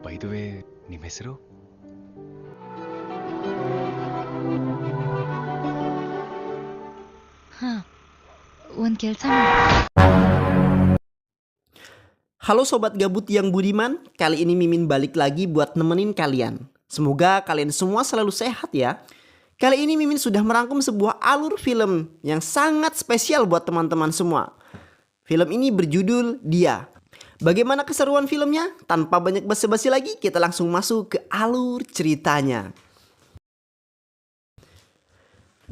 バイドウェイにメスロ ಹಾ ಒಂದ್ ಕೆಲ್ಸ ಮಾಡು. Halo sobat gabut yang budiman, kali ini Mimin balik lagi buat nemenin kalian. Semoga kalian semua selalu sehat ya. Kali ini Mimin sudah merangkum sebuah alur film yang sangat spesial buat teman-teman semua. Film ini berjudul Dia. Bagaimana keseruan filmnya? Tanpa banyak basa-basi lagi, kita langsung masuk ke alur ceritanya.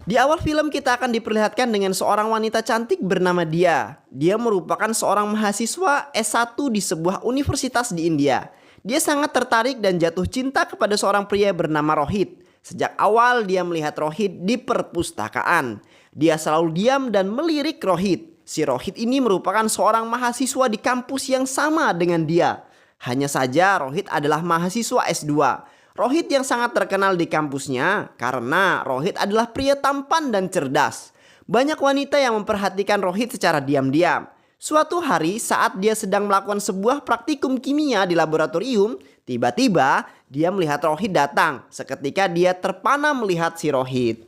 Di awal film kita akan diperlihatkan dengan seorang wanita cantik bernama Dia. Dia merupakan seorang mahasiswa S1 di sebuah universitas di India. Dia sangat tertarik dan jatuh cinta kepada seorang pria bernama Rohit. Sejak awal dia melihat Rohit di perpustakaan. Dia selalu diam dan melirik Rohit. Si Rohit ini merupakan seorang mahasiswa di kampus yang sama dengan dia. Hanya saja Rohit adalah mahasiswa S2. Rohit yang sangat terkenal di kampusnya karena Rohit adalah pria tampan dan cerdas. Banyak wanita yang memperhatikan Rohit secara diam-diam. Suatu hari saat dia sedang melakukan sebuah praktikum kimia di laboratorium, tiba-tiba dia melihat Rohit datang. Seketika dia terpana melihat si Rohit.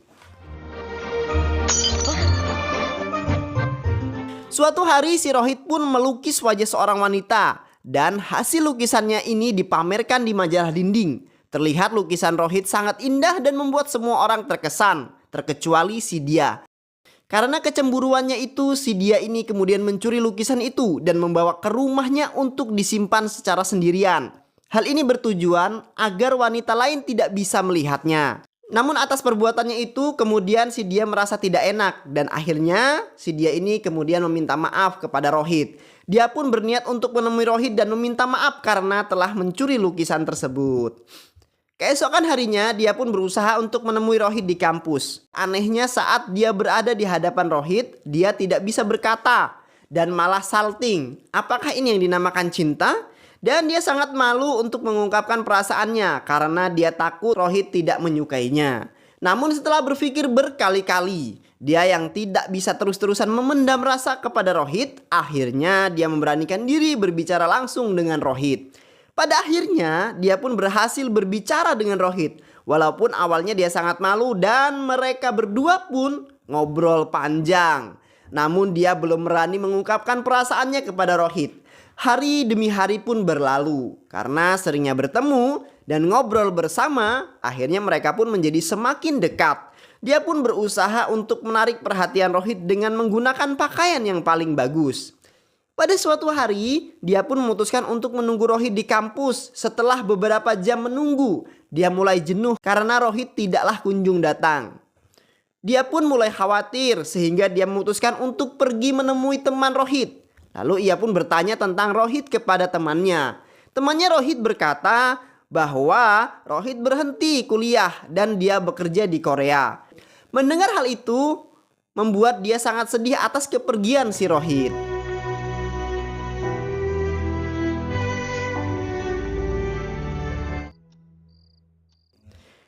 Suatu hari si Rohit pun melukis wajah seorang wanita dan hasil lukisannya ini dipamerkan di majalah dinding. Terlihat lukisan Rohit sangat indah dan membuat semua orang terkesan, terkecuali si Dia. Karena kecemburuannya itu, si Dia ini kemudian mencuri lukisan itu dan membawa ke rumahnya untuk disimpan secara sendirian. Hal ini bertujuan agar wanita lain tidak bisa melihatnya. Namun atas perbuatannya itu kemudian si Dia merasa tidak enak dan akhirnya si Dia ini kemudian meminta maaf kepada Rohit. Dia pun berniat untuk menemui Rohit dan meminta maaf karena telah mencuri lukisan tersebut. Keesokan harinya dia pun berusaha untuk menemui Rohit di kampus. Anehnya saat dia berada di hadapan Rohit, dia tidak bisa berkata dan malah salting. Apakah ini yang dinamakan cinta? Dan dia sangat malu untuk mengungkapkan perasaannya karena dia takut Rohit tidak menyukainya. Namun setelah berpikir berkali-kali, dia yang tidak bisa terus-terusan memendam rasa kepada Rohit, akhirnya dia memberanikan diri berbicara langsung dengan Rohit. Pada akhirnya dia pun berhasil berbicara dengan Rohit. Walaupun awalnya dia sangat malu dan mereka berdua pun ngobrol panjang. Namun dia belum berani mengungkapkan perasaannya kepada Rohit. Hari demi hari pun berlalu. Karena seringnya bertemu dan ngobrol bersama, akhirnya mereka pun menjadi semakin dekat. Dia pun berusaha untuk menarik perhatian Rohit dengan menggunakan pakaian yang paling bagus. Pada suatu hari, dia pun memutuskan untuk menunggu Rohit di kampus. Setelah beberapa jam menunggu, dia mulai jenuh karena Rohit tidaklah kunjung datang. Dia pun mulai khawatir sehingga dia memutuskan untuk pergi menemui teman Rohit. Lalu ia pun bertanya tentang Rohit kepada temannya. Temannya Rohit berkata bahwa Rohit berhenti kuliah dan dia bekerja di Korea. Mendengar hal itu, membuat dia sangat sedih atas kepergian si Rohit.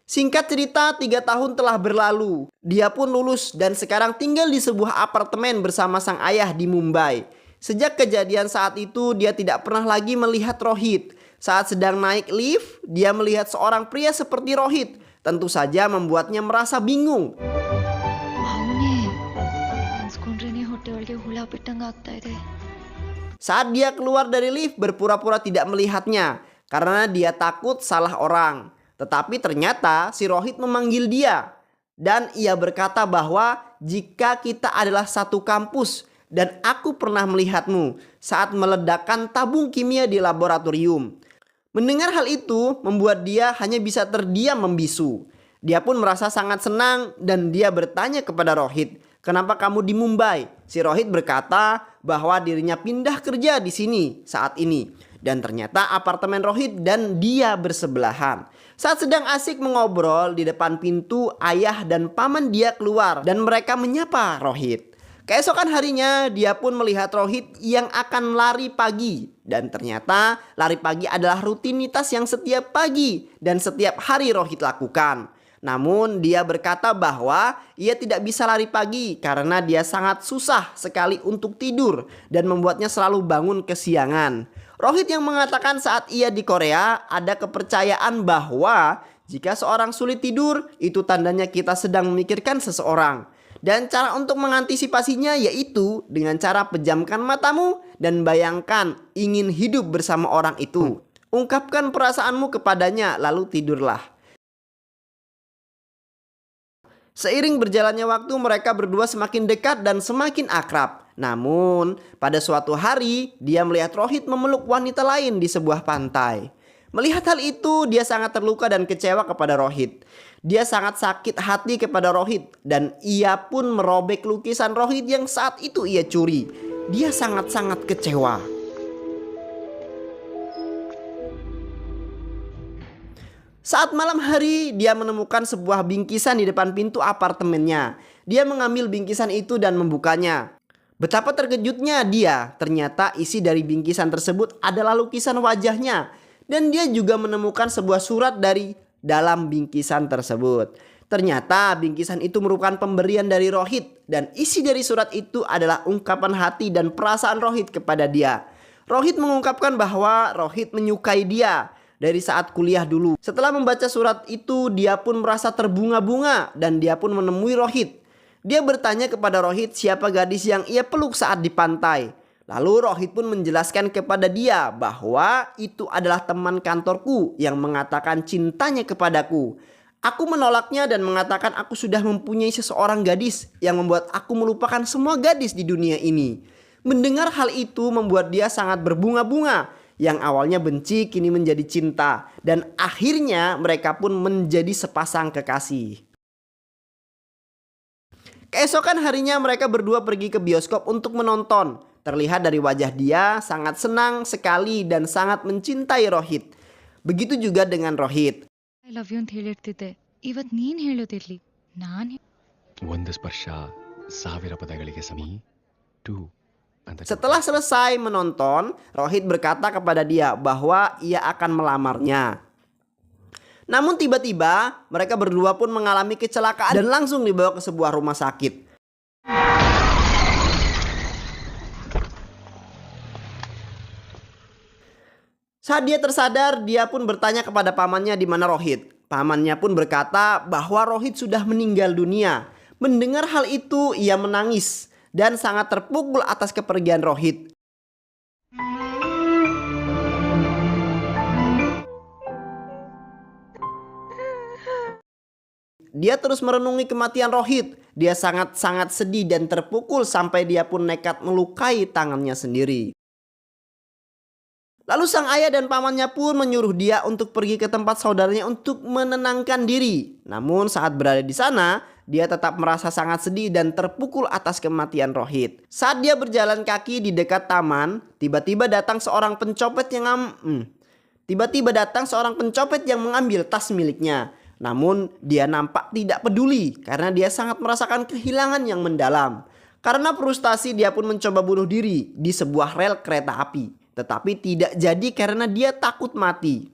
Singkat cerita 3 tahun telah berlalu. Dia pun lulus dan sekarang tinggal di sebuah apartemen bersama sang ayah di Mumbai. Sejak kejadian saat itu dia tidak pernah lagi melihat Rohit. Saat sedang naik lift, dia melihat seorang pria seperti Rohit. Tentu saja membuatnya merasa bingung. Saat dia keluar dari lift berpura-pura tidak melihatnya karena dia takut salah orang. Tetapi ternyata si Rohit memanggil dia. Dan ia berkata bahwa jika kita adalah satu kampus dan aku pernah melihatmu saat meledakkan tabung kimia di laboratorium. Mendengar hal itu membuat dia hanya bisa terdiam membisu. Dia pun merasa sangat senang dan dia bertanya kepada Rohit, "Kenapa kamu di Mumbai?" Si Rohit berkata bahwa dirinya pindah kerja di sini saat ini. Dan ternyata apartemen Rohit dan dia bersebelahan. Saat sedang asik mengobrol di depan pintu, ayah dan paman dia keluar dan mereka menyapa Rohit. Keesokan harinya dia pun melihat Rohit yang akan lari pagi. Dan ternyata lari pagi adalah rutinitas yang setiap pagi dan setiap hari Rohit lakukan. Namun dia berkata bahwa ia tidak bisa lari pagi karena dia sangat susah sekali untuk tidur dan membuatnya selalu bangun kesiangan. Rohit yang mengatakan saat ia di Korea ada kepercayaan bahwa jika seorang sulit tidur itu tandanya kita sedang memikirkan seseorang. Dan cara untuk mengantisipasinya yaitu dengan cara pejamkan matamu dan bayangkan ingin hidup bersama orang itu. Ungkapkan perasaanmu kepadanya lalu tidurlah. Seiring berjalannya waktu mereka berdua semakin dekat dan semakin akrab. Namun pada suatu hari dia melihat Rohit memeluk wanita lain di sebuah pantai. Melihat hal itu dia sangat terluka dan kecewa kepada Rohit. Dia sangat sakit hati kepada Rohit dan ia pun merobek lukisan Rohit yang saat itu ia curi. Dia sangat-sangat kecewa. Saat malam hari, dia menemukan sebuah bingkisan di depan pintu apartemennya. Dia mengambil bingkisan itu dan membukanya. Betapa terkejutnya dia, ternyata isi dari bingkisan tersebut adalah lukisan wajahnya. Dan dia juga menemukan sebuah surat dari dalam bingkisan tersebut. Ternyata bingkisan itu merupakan pemberian dari Rohit. Dan isi dari surat itu adalah ungkapan hati dan perasaan Rohit kepada dia. Rohit mengungkapkan bahwa Rohit menyukai dia dari saat kuliah dulu. Setelah membaca surat itu, dia pun merasa terbunga-bunga dan dia pun menemui Rohit. Dia bertanya kepada Rohit siapa gadis yang ia peluk saat di pantai. Lalu Rohit pun menjelaskan kepada dia bahwa itu adalah teman kantorku yang mengatakan cintanya kepadaku. Aku menolaknya dan mengatakan aku sudah mempunyai seseorang gadis yang membuat aku melupakan semua gadis di dunia ini. Mendengar hal itu membuat dia sangat berbunga-bunga. Yang awalnya benci kini menjadi cinta. Dan akhirnya mereka pun menjadi sepasang kekasih. Keesokan harinya mereka berdua pergi ke bioskop untuk menonton. Terlihat dari wajah dia sangat senang sekali dan sangat mencintai Rohit. Begitu juga dengan Rohit. I love you ಅಂತ ಹೇಳಿರ್ತಿದ್ದೆ. ಇವತ್ತು ನೀನ್ ಹೇಳೋದಿರ್ಲಿ. ನಾನು ಒಂದು ಸ್ಪರ್ಶ ಸಾವಿರ ಪದಗಳಿಗೆ Sami to. Setelah selesai menonton, Rohit berkata kepada dia bahwa ia akan melamarnya. Namun tiba-tiba mereka berdua pun mengalami kecelakaan dan langsung dibawa ke sebuah rumah sakit. Saat dia tersadar, dia pun bertanya kepada pamannya di mana Rohit. Pamannya pun berkata bahwa Rohit sudah meninggal dunia. Mendengar hal itu, ia menangis dan sangat terpukul atas kepergian Rohit. Dia terus merenungi kematian Rohit. Dia sangat-sangat sedih dan terpukul sampai dia pun nekat melukai tangannya sendiri. Lalu sang ayah dan pamannya pun menyuruh dia untuk pergi ke tempat saudaranya untuk menenangkan diri. Namun saat berada di sana, dia tetap merasa sangat sedih dan terpukul atas kematian Rohit. Saat dia berjalan kaki di dekat taman, tiba-tiba datang seorang pencopet yang mengambil tas miliknya. Namun dia nampak tidak peduli karena dia sangat merasakan kehilangan yang mendalam. Karena frustasi dia pun mencoba bunuh diri di sebuah rel kereta api. Tetapi tidak jadi karena dia takut mati.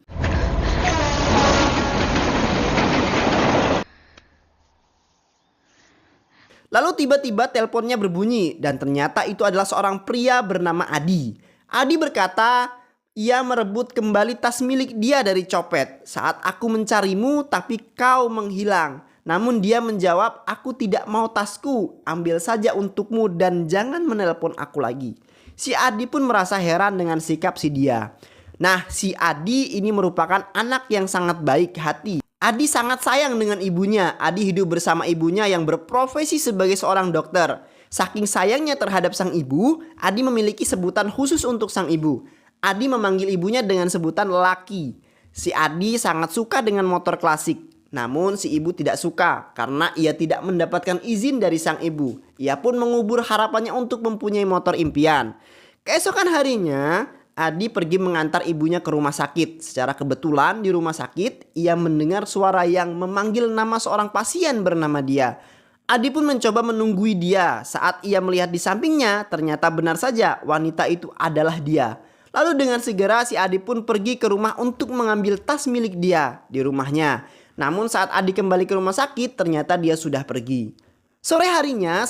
Lalu tiba-tiba teleponnya berbunyi dan ternyata itu adalah seorang pria bernama Adi. Adi berkata, ia merebut kembali tas milik dia dari copet. Saat aku mencarimu tapi kau menghilang. Namun dia menjawab, aku tidak mau tasku, ambil saja untukmu dan jangan menelpon aku lagi. Si Adi pun merasa heran dengan sikap si dia. Nah, si Adi ini merupakan anak yang sangat baik hati. Adi sangat sayang dengan ibunya. Adi hidup bersama ibunya yang berprofesi sebagai seorang dokter. Saking sayangnya terhadap sang ibu, Adi memiliki sebutan khusus untuk sang ibu. Adi memanggil ibunya dengan sebutan Laki. Si Adi sangat suka dengan motor klasik. Namun si ibu tidak suka karena ia tidak mendapatkan izin dari sang ibu. Ia pun mengubur harapannya untuk mempunyai motor impian. Keesokan harinya, Adi pergi mengantar ibunya ke rumah sakit. Secara kebetulan di rumah sakit, ia mendengar suara yang memanggil nama seorang pasien bernama dia. Adi pun mencoba menunggui dia. Saat ia melihat di sampingnya, ternyata benar saja wanita itu adalah dia. Lalu dengan segera si Adi pun pergi ke rumah untuk mengambil tas milik dia di rumahnya. Namun saat Adi kembali ke rumah sakit, ternyata dia sudah pergi. Sore harinya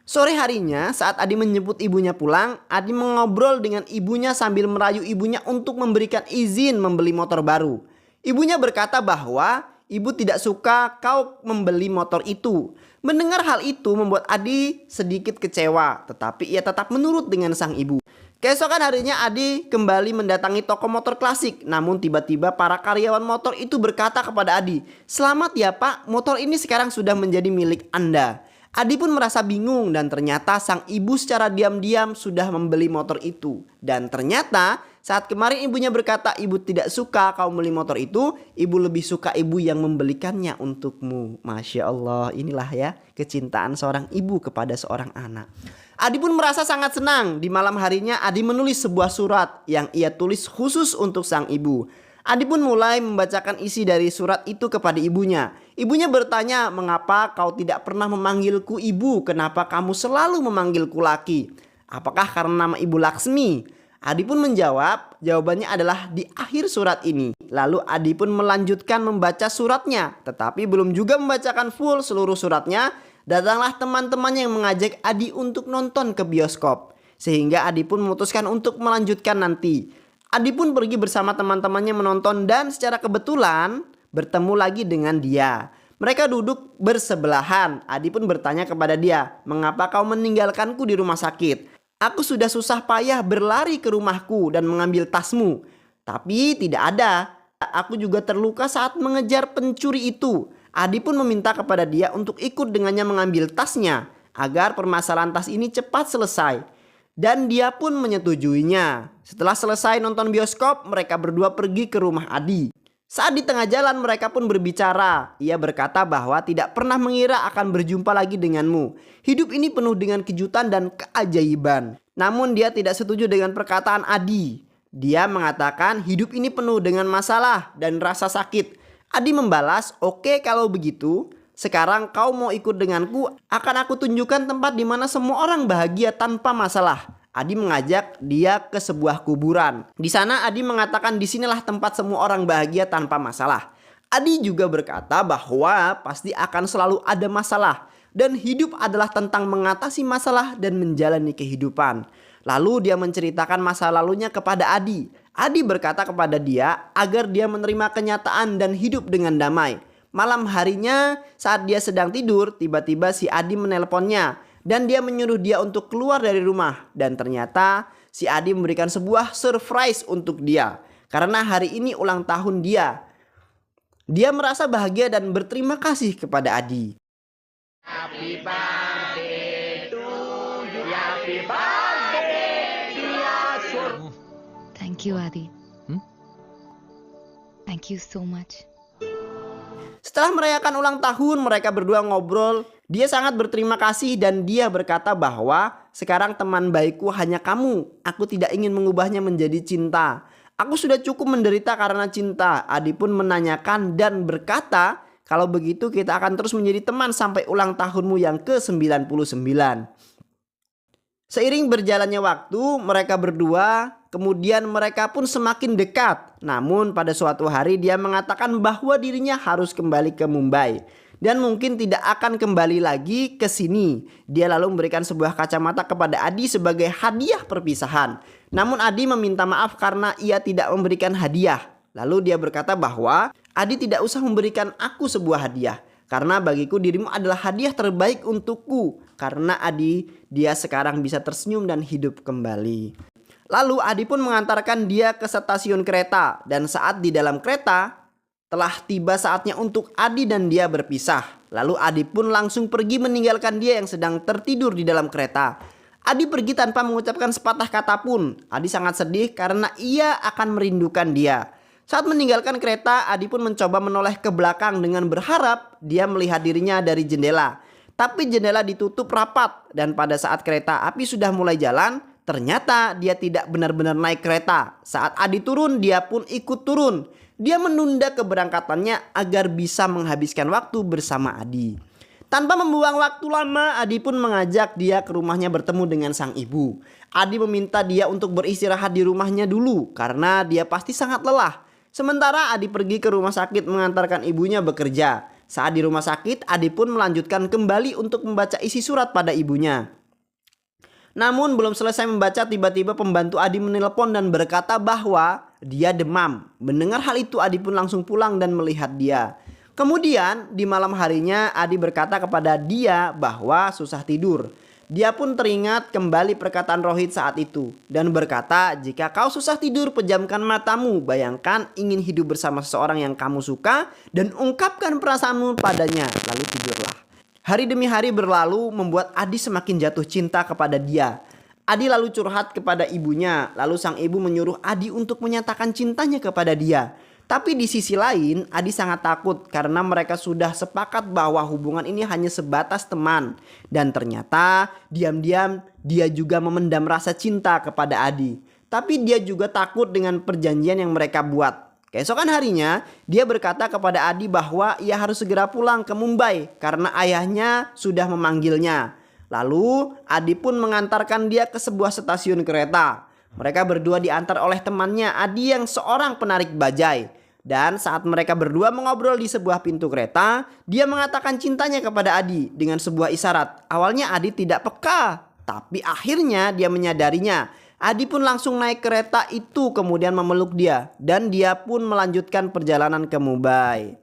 Sore harinya saat Adi menjemput ibunya pulang, Adi mengobrol dengan ibunya sambil merayu ibunya untuk memberikan izin membeli motor baru. Ibunya berkata bahwa ibu tidak suka kau membeli motor itu. Mendengar hal itu membuat Adi sedikit kecewa, tetapi ia tetap menurut dengan sang ibu. Keesokan harinya Adi kembali mendatangi toko motor klasik. Namun tiba-tiba para karyawan motor itu berkata kepada Adi, "Selamat ya Pak, motor ini sekarang sudah menjadi milik Anda." Adi pun merasa bingung dan ternyata sang ibu secara diam-diam sudah membeli motor itu. Dan ternyata saat kemarin ibunya berkata ibu tidak suka kau membeli motor itu, ibu lebih suka ibu yang membelikannya untukmu. Masya Allah, inilah ya kecintaan seorang ibu kepada seorang anak. Adi pun merasa sangat senang. Di malam harinya Adi menulis sebuah surat yang ia tulis khusus untuk sang ibu. Adi pun mulai membacakan isi dari surat itu kepada ibunya. Ibunya bertanya, "Mengapa kau tidak pernah memanggilku ibu? Kenapa kamu selalu memanggilku laki? Apakah karena nama ibu Laksmi?" Adi pun menjawab, jawabannya adalah di akhir surat ini. Lalu Adi pun melanjutkan membaca suratnya. Tetapi belum juga membacakan full seluruh suratnya, datanglah teman-temannya yang mengajak Adi untuk nonton ke bioskop. Sehingga Adi pun memutuskan untuk melanjutkan nanti. Adi pun pergi bersama teman-temannya menonton dan secara kebetulan bertemu lagi dengan dia. Mereka duduk bersebelahan. Adi pun bertanya kepada dia, "Mengapa kau meninggalkanku di rumah sakit? Aku sudah susah payah berlari ke rumahku dan mengambil tasmu. Tapi tidak ada. Aku juga terluka saat mengejar pencuri itu." Adi pun meminta kepada dia untuk ikut dengannya mengambil tasnya agar permasalahan tas ini cepat selesai. Dan dia pun menyetujuinya. Setelah selesai nonton bioskop, mereka berdua pergi ke rumah Adi. Saat di tengah jalan mereka pun berbicara. Ia berkata bahwa tidak pernah mengira akan berjumpa lagi denganmu. Hidup ini penuh dengan kejutan dan keajaiban. Namun dia tidak setuju dengan perkataan Adi. Dia mengatakan hidup ini penuh dengan masalah dan rasa sakit. Adi membalas, "Oke kalau begitu. Sekarang kau mau ikut denganku, akan aku tunjukkan tempat di mana semua orang bahagia tanpa masalah." Adi mengajak dia ke sebuah kuburan. Di sana Adi mengatakan disinilah tempat semua orang bahagia tanpa masalah. Adi juga berkata bahwa pasti akan selalu ada masalah. Dan hidup adalah tentang mengatasi masalah dan menjalani kehidupan. Lalu dia menceritakan masa lalunya kepada Adi. Adi berkata kepada dia agar dia menerima kenyataan dan hidup dengan damai. Malam harinya saat dia sedang tidur, tiba-tiba si Adi menelponnya dan dia menyuruh dia untuk keluar dari rumah. Dan ternyata si Adi memberikan sebuah surprise untuk dia karena hari ini ulang tahun dia. Dia merasa bahagia dan berterima kasih kepada Adi. Happy birthday to you. Happy birthday dear Sur. Thank you, Adi. Thank you so much. Setelah merayakan ulang tahun, mereka berdua ngobrol. Dia sangat berterima kasih dan dia berkata bahwa sekarang teman baikku hanya kamu. Aku tidak ingin mengubahnya menjadi cinta. Aku sudah cukup menderita karena cinta. Adi pun menanyakan dan berkata, "Kalau begitu kita akan terus menjadi teman sampai ulang tahunmu yang ke-99. Seiring berjalannya waktu, mereka berdua kemudian mereka pun semakin dekat. Namun pada suatu hari dia mengatakan bahwa dirinya harus kembali ke Mumbai dan mungkin tidak akan kembali lagi ke sini. Dia lalu memberikan sebuah kacamata kepada Adi sebagai hadiah perpisahan. Namun Adi meminta maaf karena ia tidak memberikan hadiah. Lalu dia berkata bahwa Adi tidak usah memberikan aku sebuah hadiah. Karena bagiku dirimu adalah hadiah terbaik untukku. Karena Adi, dia sekarang bisa tersenyum dan hidup kembali. Lalu Adi pun mengantarkan dia ke stasiun kereta. Dan saat di dalam kereta, telah tiba saatnya untuk Adi dan dia berpisah. Lalu Adi pun langsung pergi meninggalkan dia yang sedang tertidur di dalam kereta. Adi pergi tanpa mengucapkan sepatah kata pun. Adi sangat sedih karena ia akan merindukan dia. Saat meninggalkan kereta, Adi pun mencoba menoleh ke belakang dengan berharap dia melihat dirinya dari jendela. Tapi jendela ditutup rapat dan pada saat kereta api sudah mulai jalan, ternyata dia tidak benar-benar naik kereta. Saat Adi turun, dia pun ikut turun. Dia menunda keberangkatannya agar bisa menghabiskan waktu bersama Adi. Tanpa membuang waktu lama, Adi pun mengajak dia ke rumahnya bertemu dengan sang ibu. Adi meminta dia untuk beristirahat di rumahnya dulu karena dia pasti sangat lelah. Sementara Adi pergi ke rumah sakit mengantarkan ibunya bekerja. Saat di rumah sakit, Adi pun melanjutkan kembali untuk membaca isi surat pada ibunya. Namun belum selesai membaca, tiba-tiba pembantu Adi menelpon dan berkata bahwa dia demam. Mendengar hal itu, Adi pun langsung pulang dan melihat dia. Kemudian di malam harinya Adi berkata kepada dia bahwa susah tidur. Dia pun teringat kembali perkataan Rohit saat itu dan berkata, jika kau susah tidur pejamkan matamu, bayangkan ingin hidup bersama seseorang yang kamu suka dan ungkapkan perasaanmu padanya, lalu tidurlah. Hari demi hari berlalu membuat Adi semakin jatuh cinta kepada dia. Adi lalu curhat kepada ibunya, lalu sang ibu menyuruh Adi untuk menyatakan cintanya kepada dia. Tapi di sisi lain, Adi sangat takut karena mereka sudah sepakat bahwa hubungan ini hanya sebatas teman. Dan ternyata diam-diam dia juga memendam rasa cinta kepada Adi. Tapi dia juga takut dengan perjanjian yang mereka buat. Keesokan harinya, dia berkata kepada Adi bahwa ia harus segera pulang ke Mumbai karena ayahnya sudah memanggilnya. Lalu Adi pun mengantarkan dia ke sebuah stasiun kereta. Mereka berdua diantar oleh temannya Adi yang seorang penarik bajai. Dan saat mereka berdua mengobrol di sebuah pintu kereta, dia mengatakan cintanya kepada Adi dengan sebuah isyarat. Awalnya Adi tidak peka, tapi akhirnya dia menyadarinya. Adi pun langsung naik kereta itu kemudian memeluk dia. Dan dia pun melanjutkan perjalanan ke Mumbai.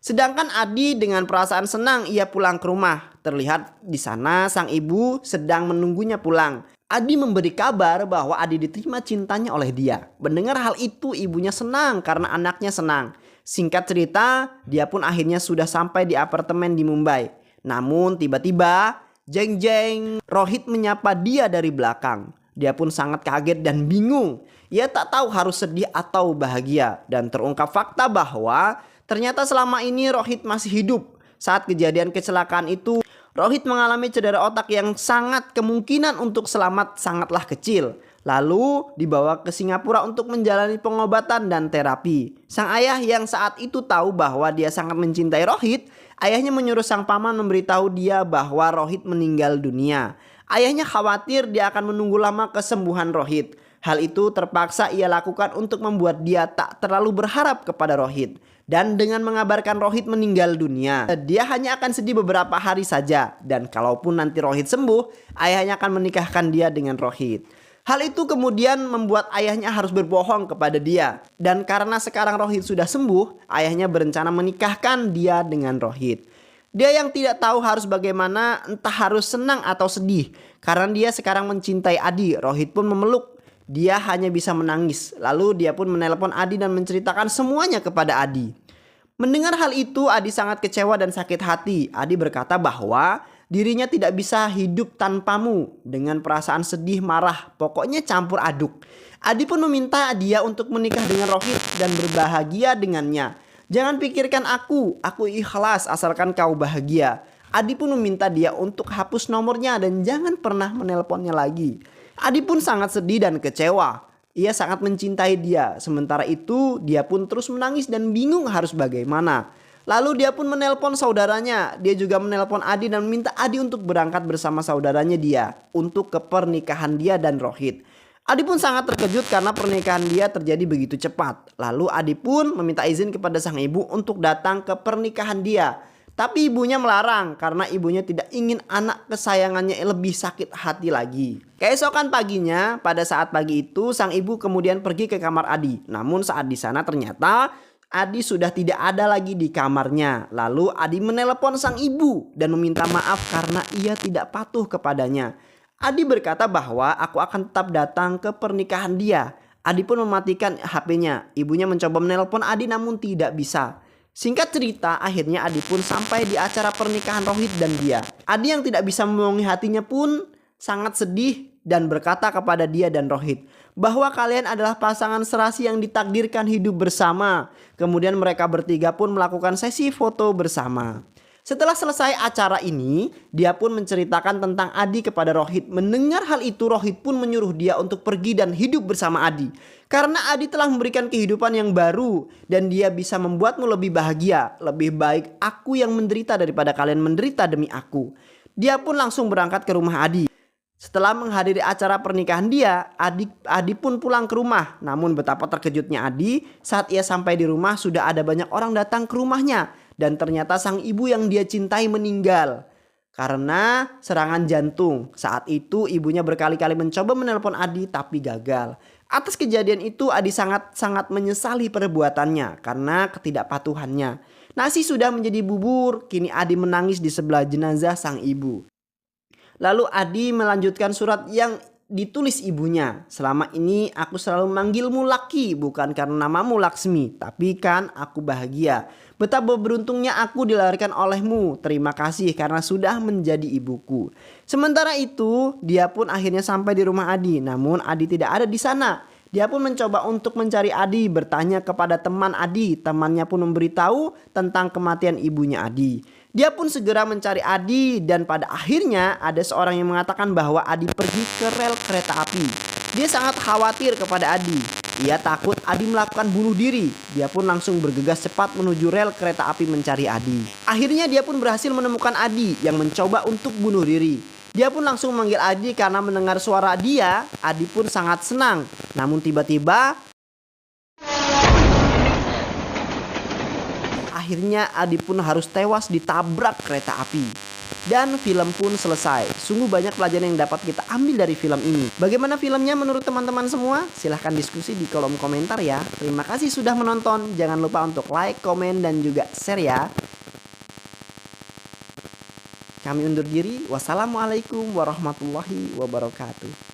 Sedangkan Adi dengan perasaan senang ia pulang ke rumah. Terlihat di sana sang ibu sedang menunggunya pulang. Adi memberi kabar bahwa Adi diterima cintanya oleh dia. Mendengar hal itu ibunya senang karena anaknya senang. Singkat cerita, dia pun akhirnya sudah sampai di apartemen di Mumbai. Namun tiba-tiba, jeng-jeng, Rohit menyapa dia dari belakang. Dia pun sangat kaget dan bingung. Ia tak tahu harus sedih atau bahagia. Dan terungkap fakta bahwa ternyata selama ini Rohit masih hidup. Saat kejadian kecelakaan itu, Rohit mengalami cedera otak yang sangat kemungkinan untuk selamat sangatlah kecil. Lalu dibawa ke Singapura untuk menjalani pengobatan dan terapi. Sang ayah yang saat itu tahu bahwa dia sangat mencintai Rohit, ayahnya menyuruh sang paman memberitahu dia bahwa Rohit meninggal dunia. Ayahnya khawatir dia akan menunggu lama kesembuhan Rohit. Hal itu terpaksa ia lakukan untuk membuat dia tak terlalu berharap kepada Rohit. Dan dengan mengabarkan Rohit meninggal dunia, dia hanya akan sedih beberapa hari saja. Dan kalaupun nanti Rohit sembuh, ayahnya akan menikahkan dia dengan Rohit. Hal itu kemudian membuat ayahnya harus berbohong kepada dia. Dan karena sekarang Rohit sudah sembuh, ayahnya berencana menikahkan dia dengan Rohit. Dia yang tidak tahu harus bagaimana, entah harus senang atau sedih. Karena dia sekarang mencintai Adi, Rohit pun memeluk. Dia hanya bisa menangis. Lalu dia pun menelpon Adi dan menceritakan semuanya kepada Adi. Mendengar hal itu, Adi sangat kecewa dan sakit hati. Adi berkata bahwa dirinya tidak bisa hidup tanpamu. Dengan perasaan sedih, marah, pokoknya campur aduk. Adi pun meminta dia untuk menikah dengan Rohit dan berbahagia dengannya. Jangan pikirkan aku ikhlas asalkan kau bahagia. Adi pun meminta dia untuk hapus nomornya dan jangan pernah menelponnya lagi. Adi pun sangat sedih dan kecewa. Ia sangat mencintai dia. Sementara itu dia pun terus menangis dan bingung harus bagaimana. Lalu dia pun menelpon saudaranya. Dia juga menelpon Adi dan meminta Adi untuk berangkat bersama saudaranya dia untuk ke pernikahan dia dan Rohit. Adi pun sangat terkejut karena pernikahan dia terjadi begitu cepat. Lalu Adi pun meminta izin kepada sang ibu untuk datang ke pernikahan dia. Tapi ibunya melarang karena ibunya tidak ingin anak kesayangannya lebih sakit hati lagi. Keesokan paginya, pada saat pagi itu sang ibu kemudian pergi ke kamar Adi. Namun saat di sana ternyata Adi sudah tidak ada lagi di kamarnya. Lalu Adi menelepon sang ibu dan meminta maaf karena ia tidak patuh kepadanya. Adi berkata bahwa aku akan tetap datang ke pernikahan dia. Adi pun mematikan HP-nya. Ibunya mencoba menelpon Adi namun tidak bisa. Singkat cerita, akhirnya Adi pun sampai di acara pernikahan Rohit dan dia. Adi yang tidak bisa membohongi hatinya pun sangat sedih dan berkata kepada dia dan Rohit bahwa kalian adalah pasangan serasi yang ditakdirkan hidup bersama. Kemudian mereka bertiga pun melakukan sesi foto bersama. Setelah selesai acara ini, dia pun menceritakan tentang Adi kepada Rohit. Mendengar hal itu, Rohit pun menyuruh dia untuk pergi dan hidup bersama Adi. Karena Adi telah memberikan kehidupan yang baru dan dia bisa membuatmu lebih bahagia. Lebih baik aku yang menderita daripada kalian menderita demi aku. Dia pun langsung berangkat ke rumah Adi. Setelah menghadiri acara pernikahan dia, Adi pun pulang ke rumah. Namun betapa terkejutnya Adi saat ia sampai di rumah sudah ada banyak orang datang ke rumahnya. Dan ternyata sang ibu yang dia cintai meninggal. karena serangan jantung. Saat itu ibunya berkali-kali mencoba menelpon Adi tapi gagal. Atas kejadian itu Adi sangat menyesali perbuatannya karena ketidakpatuhannya. Nasi sudah menjadi bubur, kini Adi menangis di sebelah jenazah sang ibu. Lalu Adi melanjutkan surat yang ditulis ibunya. Selama ini aku selalu memanggilmu Laki, bukan karena namamu Laksmi, tapi kan aku bahagia. Betapa beruntungnya aku dilahirkan olehmu. Terima kasih karena sudah menjadi ibuku. Sementara itu, dia pun akhirnya sampai di rumah Adi. Namun Adi tidak ada di sana. Dia pun mencoba untuk mencari Adi, bertanya kepada teman Adi. Temannya pun memberitahu tentang kematian ibunya Adi. Dia pun segera mencari Adi dan pada akhirnya ada seorang yang mengatakan bahwa Adi pergi ke rel kereta api. Dia sangat khawatir kepada Adi. Ia takut Adi melakukan bunuh diri. Dia pun langsung bergegas cepat menuju rel kereta api mencari Adi. Akhirnya dia pun berhasil menemukan Adi yang mencoba untuk bunuh diri. Dia pun langsung memanggil Adi karena mendengar suara dia. Adi pun sangat senang. Namun tiba-tiba akhirnya Adi pun harus tewas ditabrak kereta api. Dan film pun selesai. Sungguh banyak pelajaran yang dapat kita ambil dari film ini. Bagaimana filmnya menurut teman-teman semua? Silahkan diskusi di kolom komentar ya. Terima kasih sudah menonton. Jangan lupa untuk like, komen, dan juga share ya. Kami undur diri. Wassalamualaikum warahmatullahi wabarakatuh.